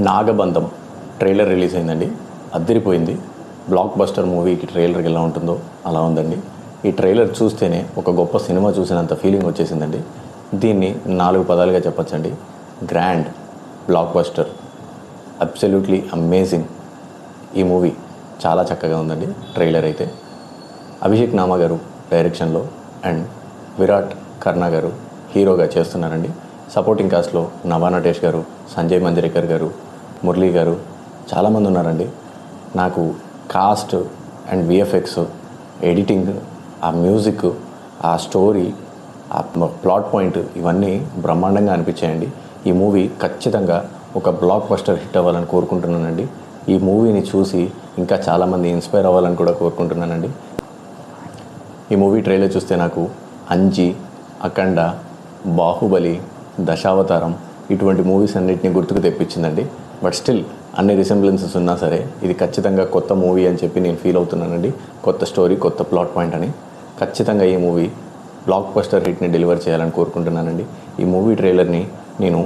నాగబంధం trailer release అయిందండి. అద్దరిపోయింది. Block buster మూవీకి ట్రైలర్కి ఎలా ఉంటుందో అలా ఉందండి. ఈ ట్రైలర్ చూస్తేనే ఒక గొప్ప సినిమా చూసినంత ఫీలింగ్ వచ్చేసిందండి. దీన్ని 4 పదాలుగా చెప్పొచ్చండి. Grand, block buster, absolutely amazing. ఈ మూవీ చాలా చక్కగా ఉందండి. ట్రైలర్ అయితే అభిషేక్ నామా గారు డైరెక్షన్లో అండ్ విరాట్ కర్ణ గారు హీరోగా చేస్తున్నారండి. సపోర్టింగ్ కాస్ట్లో నవా నటేష్ గారు, సంజయ్ మంజరేకర్ గారు, మురళీ గారు చాలామంది ఉన్నారండి. నాకు కాస్ట్ అండ్ విఎఫ్ఎక్స్, ఎడిటింగ్, ఆ మ్యూజిక్, ఆ స్టోరీ, ఆ ప్లాట్ పాయింట్ ఇవన్నీ బ్రహ్మాండంగా అనిపించాయండి. ఈ మూవీ ఖచ్చితంగా ఒక బ్లాక్ బస్టర్ హిట్ అవ్వాలని కోరుకుంటున్నానండి. ఈ మూవీని చూసి ఇంకా చాలామంది ఇన్స్పైర్ అవ్వాలని కూడా కోరుకుంటున్నానండి. ఈ మూవీ ట్రైలర్ చూస్తే నాకు అంజీ, అఖండ, బాహుబలి, దశావతారం ఇటువంటి మూవీస్ అన్నిటిని గుర్తుకు తెప్పించిందండి. బట్ స్టిల్ అన్ని రిసెంబ్లెన్సెస్ ఉన్నా సరే ఇది ఖచ్చితంగా కొత్త మూవీ అని చెప్పి నేను ఫీల్ అవుతున్నానండి. కొత్త స్టోరీ, కొత్త ప్లాట్ పాయింట్ అని. ఖచ్చితంగా ఈ మూవీ బ్లాక్ బస్టర్ హిట్ని డెలివర్ చేయాలని కోరుకుంటున్నానండి. ఈ మూవీ ట్రైలర్ని నేను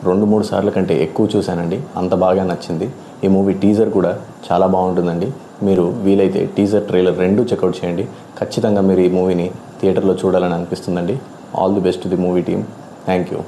2-3 సార్ల కంటే ఎక్కువ చూశానండి. అంత బాగా నచ్చింది. ఈ మూవీ టీజర్ కూడా చాలా బాగుంటుందండి. మీరు వీలైతే టీజర్, ట్రైలర్ 2 చెక్అవుట్ చేయండి. ఖచ్చితంగా మీరు ఈ మూవీని థియేటర్లో చూడాలని అనిపిస్తుందండి. All the best to the movie team. Thank you.